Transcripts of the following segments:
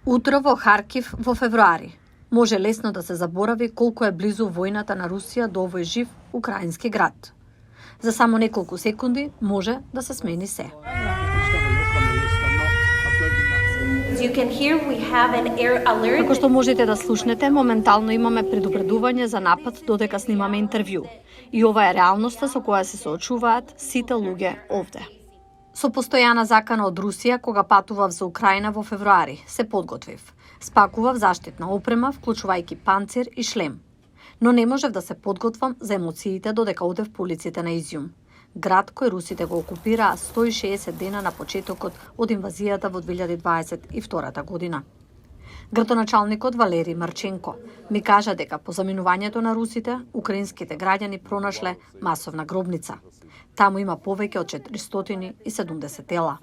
Утро во Харкив во февруари. Може лесно да се заборави колку е близу војната на Русија до овој жив украински град. За само неколку секунди може да се смени се. Како што можете да слушнете, моментално имаме предупредување за напад додека снимаме интервју. И ова е реалноста со која се соочуваат сите луѓе овде. Со постојана закана од Русија, кога патував за Украина во февруари, се подготвив. Спакував заштитна опрема, вклучувајќи панцир и шлем. Но не можев да се подготвам за емоциите додека одев по улиците на Изјум. Град кој русите го окупираа 160 дена на почетокот од инвазијата во 2022 година. Градоначалникот Валери Марченко ми кажа дека по заминувањето на русите, украинските граѓани пронашле масовна гробница. Таму има повеќе од 470 тела.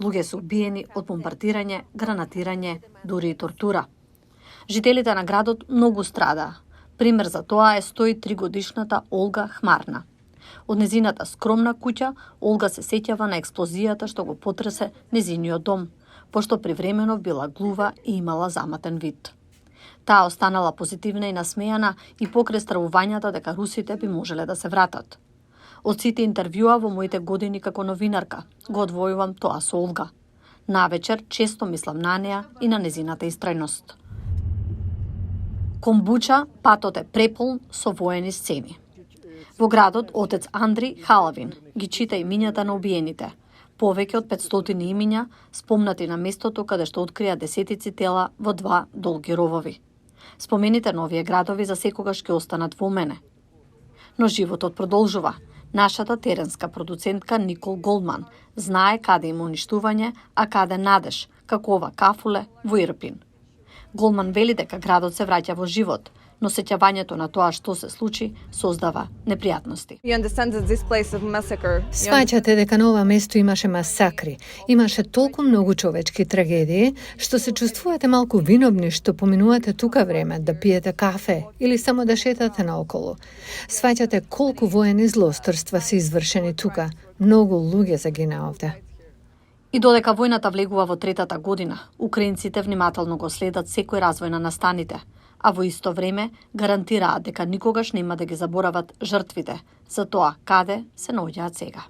Луѓе се убиени од бомбардирање, гранатирање, дури и тортура. Жителите на градот многу страдаа. Пример за тоа е 103 годишната Олга Хмарна. Од незината скромна куќа, Олга се сеќава на експлозијата што го потресе незиниот дом, пошто привремено била глува и имала заматен вид. Таа останала позитивна и насмејана и покрај стравувањата дека русите би можеле да се вратат. Од сите интервјуа во моите години како новинарка, го одвојувам тоа со Олга. Навечер често мислам на неа и на незината истрајност. Кон Буча патот е преполн со воени сцени. Во градот отец Андри Халавин ги чита имињата на убиените. Повеќе од 500 имиња спомнати на местото каде што открија десетици тела во 2 долги ровови. Спомените на овие градови за секогаш ќе останат во мене. Но животот продолжува. Нашата теренска продуцентка Никол Голдман знае каде има уништување, а каде надеж, како ова кафуле во Ирпин. Голдман вели дека градот се враќа во живот, но сеќавањето на тоа што се случи создава непријатности. Сваќате дека на ова место имаше масакри, имаше толку многу човечки трагедии, што се чувствувате малку виновни што поминувате тука време да пиете кафе или само да шетате наоколу. Сваќате колку воени злосторства се извршени тука. Многу луѓе загина овде. И додека војната влегува во третата година, украинците внимателно го следат секој развој на настаните, а во исто време гарантираат дека никогаш нема да ги заборават жртвите за тоа каде се наоѓаат сега.